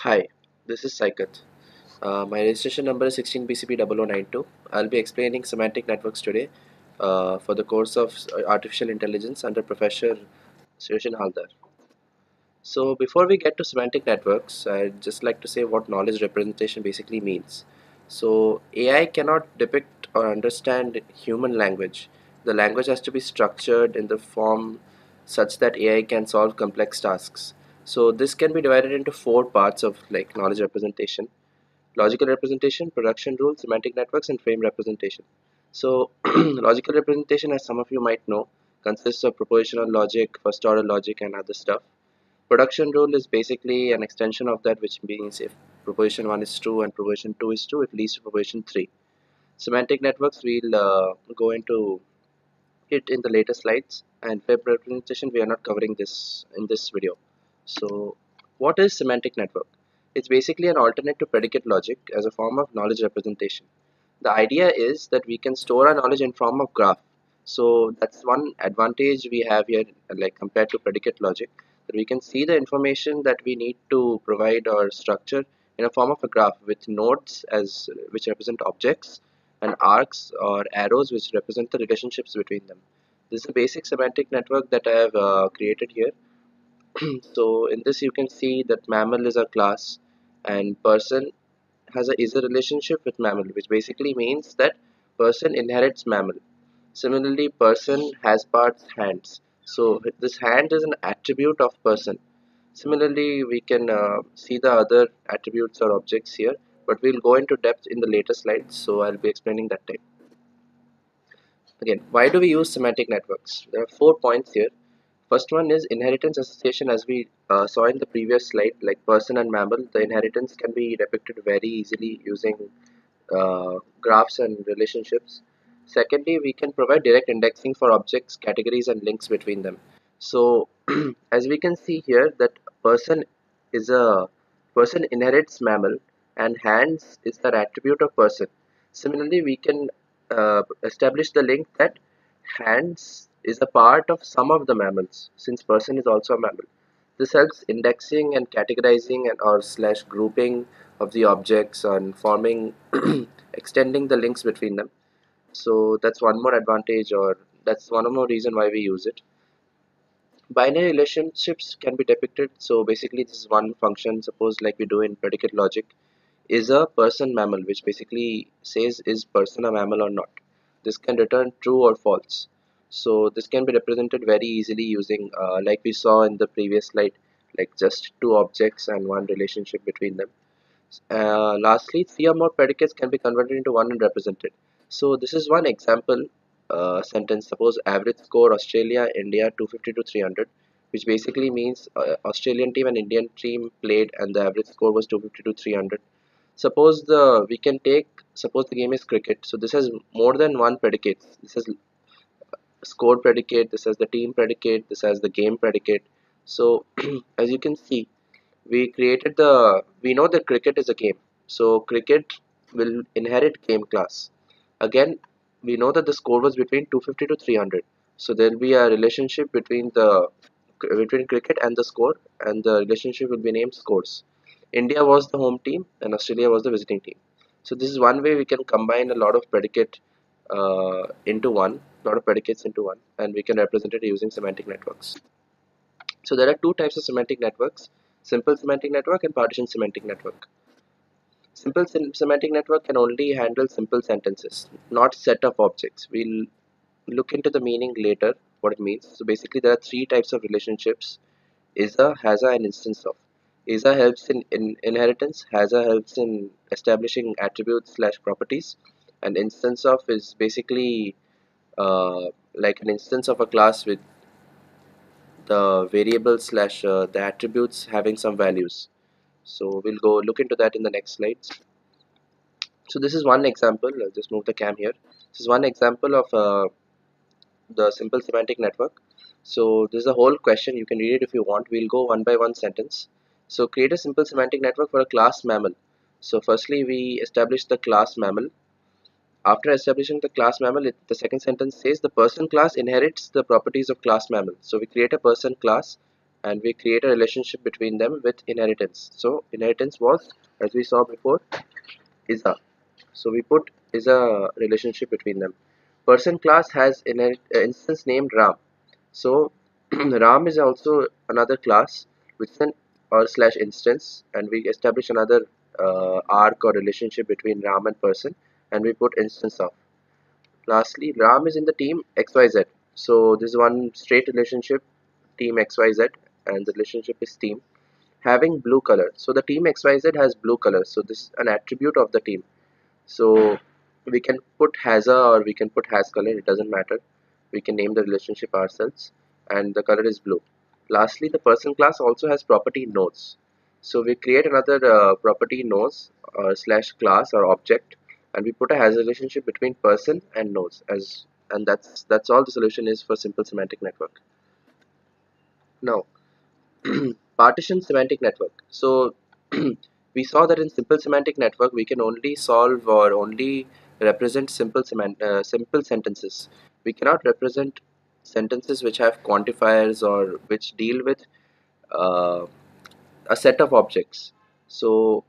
Hi, this is Saikat. My registration number is 16BCP0092. I'll be explaining semantic networks today for the course of Artificial Intelligence under Professor Rishin Haldar. So before we get to semantic networks, I'd just like to say what knowledge representation basically means. So AI cannot depict or understand human language. The language has to be structured in the form such that AI can solve complex tasks. So this can be divided into four parts of like knowledge representation: logical representation, production rules, semantic networks, and frame representation. So logical representation, as some of you might know, consists of propositional logic, first order logic, and other stuff. Production rule is basically an extension of that, which means if proposition 1 is true and proposition 2 is true, it leads to proposition 3. Semantic networks, we'll go into it in the later slides, and web representation, we are not covering this in this video. So what is semantic network? It's basically an alternate to predicate logic as a form of knowledge representation. The idea is that we can store our knowledge in form of graph. So that's one advantage we have here, like compared to predicate logic, that we can see the information that we need to provide or structure in a form of a graph with nodes as which represent objects and arcs or arrows which represent the relationships between them. This is a basic semantic network that I have created here. So in this you can see that mammal is a class and person is a relationship with mammal, which basically means that person inherits mammal. Similarly, person has parts hands. So this hand is an attribute of person. Similarly, we can see the other attributes or objects here, but we'll go into depth in the later slides, so I'll be explaining that time. Again, why do we use semantic networks? There are 4 points here. First one is inheritance association, as we saw in the previous slide, like person and mammal. The inheritance can be depicted very easily using graphs and relationships. Secondly, we can provide direct indexing for objects, categories, and links between them. So, as we can see here, that person is a person inherits mammal, and hands is the attribute of person. Similarly, we can establish the link that hands is a part of some of the mammals, since person is also a mammal. This helps indexing and categorizing and or slash grouping of the objects and forming extending the links between them. So that's one more advantage, or that's one more reason why we use it. Binary relationships can be depicted. So basically this is one function, suppose like we do in predicate logic, is a person mammal, which basically says is person a mammal or not. This can return true or false. So this can be represented very easily using like we saw in the previous slide, like just two objects and one relationship between them. Lastly, three or more predicates can be converted into one and represented. So this is one example sentence. Suppose average score Australia India 250 to 300, which basically means Australian team and Indian team played and the average score was 250 to 300. Suppose suppose the game is cricket. So this has more than one predicate. This has score predicate, this has the team predicate, this has the game predicate. So as you can see, we know that cricket is a game, so cricket will inherit game class. Again, we know that the score was between 250 to 300, so there will be a relationship between cricket and the score, and the relationship will be named scores. India was the home team and Australia was the visiting team. So this is one way we can combine a lot of into one lot of predicates into one, and we can represent it using semantic networks. So there are two types of semantic networks: simple semantic network and partition semantic network. Semantic network can only handle simple sentences, not set of objects. We'll look into the meaning later, what it means. So basically there are three types of relationships: ISA, HASA, and instance of. ISA helps in inheritance, HASA helps in establishing attributes slash properties, and instance of is basically like an instance of a class with the variables slash the attributes having some values. So we'll go look into that in the next slides. So this is one example. I'll just move the cam here. This is one example of the simple semantic network. So this is a whole question. You can read it if you want. We'll go one by one sentence. So create a simple semantic network for a class mammal. So firstly, we establish the class mammal. After establishing the class mammal, the second sentence says the person class inherits the properties of class mammal. So we create a person class and we create a relationship between them with inheritance. So inheritance was, as we saw before, is a. So we put is a relationship between them. Person class has instance named Ram. So Ram is also another class with an or slash instance, and we establish another arc or relationship between Ram and person, and we put instance of. Lastly, Ram is in the team XYZ. So this is one straight relationship, team XYZ, and the relationship is team having blue color. So the team XYZ has blue color. So this is an attribute of the team. So we can put has a or we can put has color, it doesn't matter. We can name the relationship ourselves, and the color is blue. Lastly, the person class also has property nodes. So we create another property nodes or slash class or object, and we put a has a relationship between person and nodes as, and that's all the solution is for simple semantic network. Now, partition semantic network. So we saw that in simple semantic network we can only solve or only represent simple sentences. We cannot represent sentences which have quantifiers or which deal with uh, a set of objects. So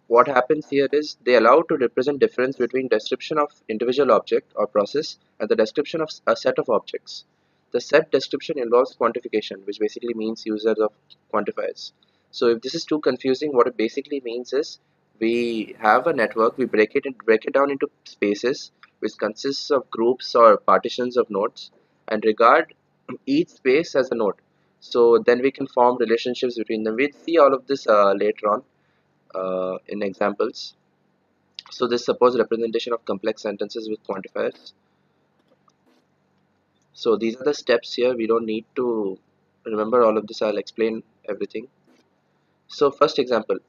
what happens here is they allow to represent difference between description of individual object or process and the description of a set of objects. The set description involves quantification, which basically means users of quantifiers. So if this is too confusing, what it basically means is we have a network, we break it down into spaces which consists of groups or partitions of nodes and regard each space as a node. So then we can form relationships between them. We'll see all of this later on in examples. So this suppose representation of complex sentences with quantifiers. So these are the steps here. We don't need to remember all of this. I'll explain everything. So first example,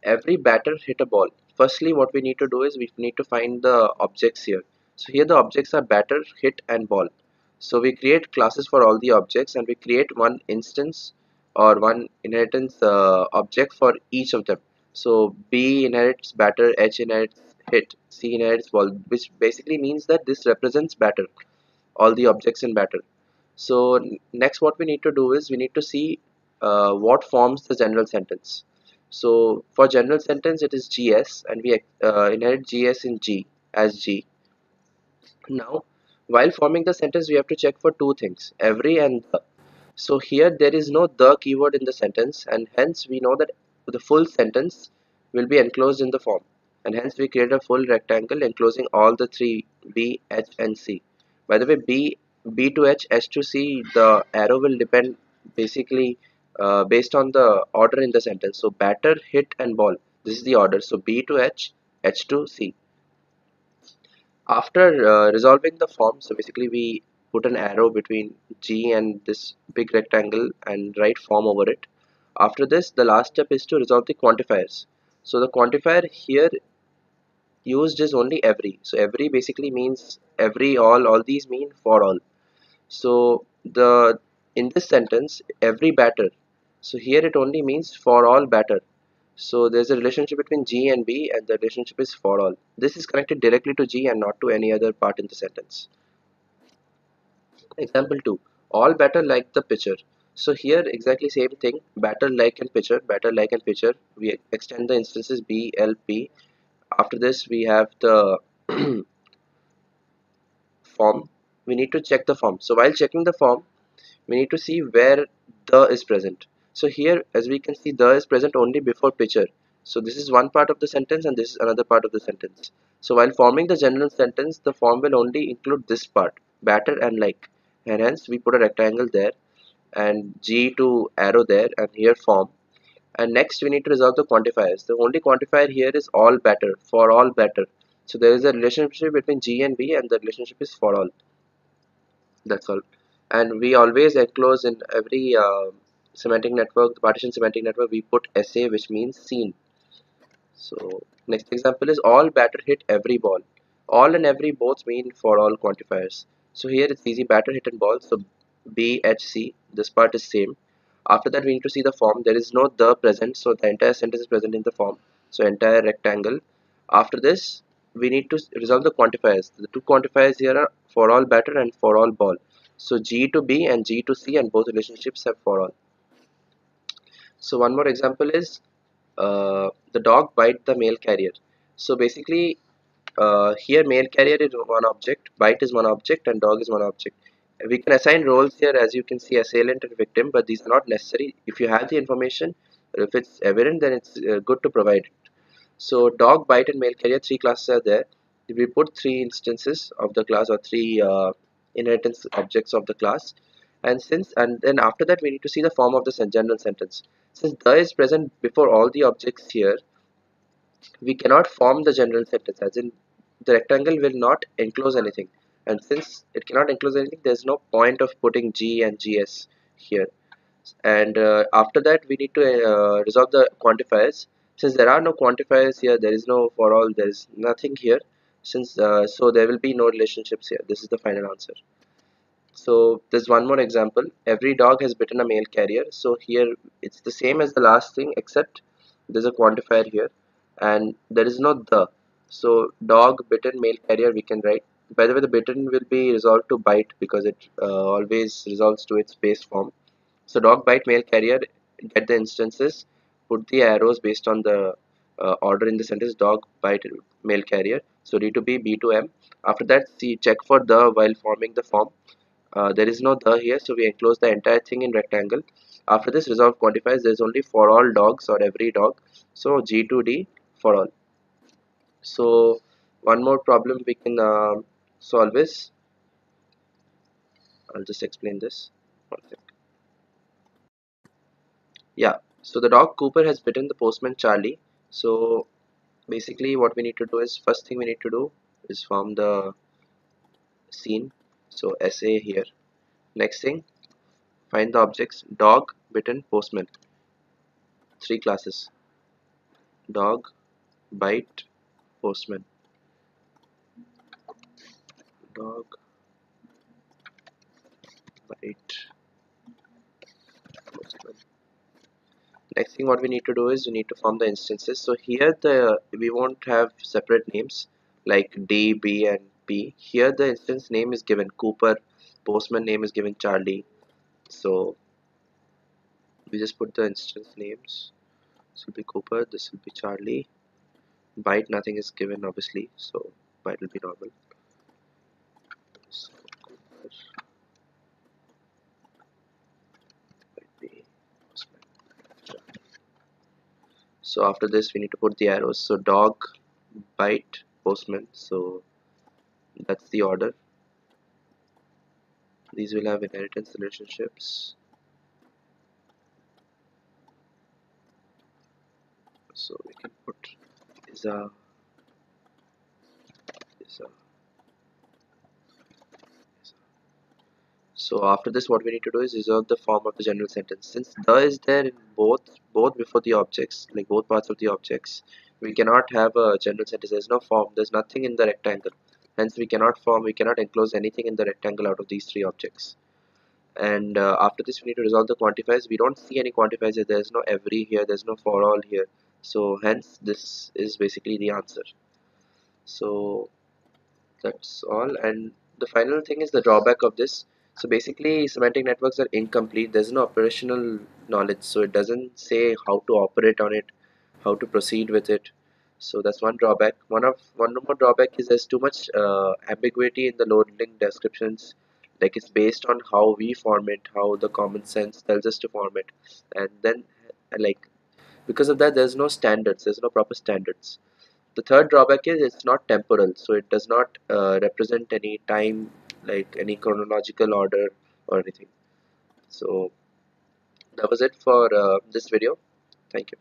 every batter hit a ball. Firstly, what we need to do is we need to find the objects here. So here the objects are batter, hit and ball. So we create classes for all the objects and we create one instance or one inheritance object for each of them. So B inherits batter, H inherits hit, C inherits ball, which basically means that this represents batter, all the objects in batter. So next what we need to do is we need to see what forms the general sentence. So for general sentence it is GS and we inherit GS in G as G. Now while forming the sentence we have to check for two things, every and the. So here there is no the keyword in the sentence and hence we know that the full sentence will be enclosed in the form, and hence we create a full rectangle enclosing all the three B, H and C. By the way, B to H, H to C, the arrow will depend basically based on the order in the sentence. So batter, hit and ball, this is the order. So B to H, H to C. After resolving the form, so basically we put an arrow between G and this big rectangle and write form over it. After this, the last step is to resolve the quantifiers. So the quantifier here used is only every. So every basically means every, all these mean for all. So the in this sentence, every batter. So here it only means for all batter. So there's a relationship between G and B and the relationship is for all. This is connected directly to G and not to any other part in the sentence. Example 2. All batter like the pitcher. So here exactly same thing. Batter like and pitcher. Batter like and pitcher. We extend the instances B, L, P. After this we have the form. We need to check the form. So while checking the form, we need to see where the is present. So here as we can see the is present only before pitcher. So this is one part of the sentence and this is another part of the sentence. So while forming the general sentence, the form will only include this part, batter and like, and hence we put a rectangle there and G to arrow there and here form. And next we need to resolve the quantifiers. The only quantifier here is all batter, for all batter. So there is a relationship between G and B and the relationship is for all. That's all. And we always enclose in every semantic network, the partition semantic network, we put SA, which means seen. So next example is all batter hit every ball. All and every both mean for all quantifiers. So here it's easy, batter hit and ball. So BHC, this part is same. After that we need to see the form. There is no the present, so the entire sentence is present in the form. So entire rectangle. After this we need to resolve the quantifiers. The two quantifiers here are for all batter and for all ball. So G to B and G to C and both relationships have for all. So one more example is the dog bite the mail carrier. So basically here mail carrier is one object, bite is one object, and dog is one object. We can assign roles here, as you can see, assailant and victim, but these are not necessary. If you have the information, if it's evident, then it's good to provide it. So dog, bite, and mail carrier, three classes are there. We put three instances of the class, or three inheritance objects of the class, and then after that we need to see the form of the general sentence. Since the is present before all the objects here, we cannot form the general sentence, as in the rectangle will not enclose anything, and since it cannot enclose anything, there's no point of putting G and GS here. And after that we need to resolve the quantifiers. Since there are no quantifiers here, there is no for all, there is nothing here. Since so there will be no relationships here. This is the final answer. So there's one more example. Every dog has bitten a male carrier. So here it's the same as the last thing, except there's a quantifier here and there is no the. So dog bitten male carrier we can write. By the way, the bitten will be resolved to bite because it always resolves to its base form. So dog bite male carrier, get the instances, put the arrows based on the order in the sentence, dog bite male carrier. So D to B, B to M. After that, see, check for the while forming the form. There is no the here, so we enclose the entire thing in rectangle. After this, resolve quantifiers. There is only for all dogs or every dog. So G to D for all. So one more problem we can solve is, I'll just explain this. One sec. Yeah. So the dog Cooper has bitten the postman Charlie. So basically, what we need to do is, first thing we need to do is form the scene. So SA here. Next thing, find the objects dog, bitten, postman. Three classes: dog, bite, postman. Dog, bite, postman. Next thing what we need to do is we need to form the instances. So here we won't have separate names like D, B and P. Here the instance name is given Cooper, postman name is given Charlie. So we just put the instance names. This will be Cooper, this will be Charlie. Byte nothing is given obviously, so byte will be normal. So Cooper, byte B, postman, Charlie. So after this we need to put the arrows. So dog, byte, postman. So that's the order. These will have inheritance relationships. So we can put is a is a is a. So after this what we need to do is resolve the form of the general sentence. Since the is there in both before the objects, like both parts of the objects, we cannot have a general sentence. There's no form, there's nothing in the rectangle. Hence we cannot enclose anything in the rectangle out of these three objects. And after this we need to resolve the quantifiers. We don't see any quantifiers here. There's no every here, there's no for all here. So hence this is basically the answer. So that's all. And the final thing is the drawback of this. So basically semantic networks are incomplete. There's no operational knowledge, so it doesn't say how to operate on it, how to proceed with it. So that's one drawback. One more drawback is there's too much ambiguity in the load link descriptions. Like it's based on how we form it, how the common sense tells us to form it, and then like because of that there's no standards, there's no proper standards. The third drawback is it's not temporal, so it does not represent any time, like any chronological order or anything. So that was it for this video. Thank you.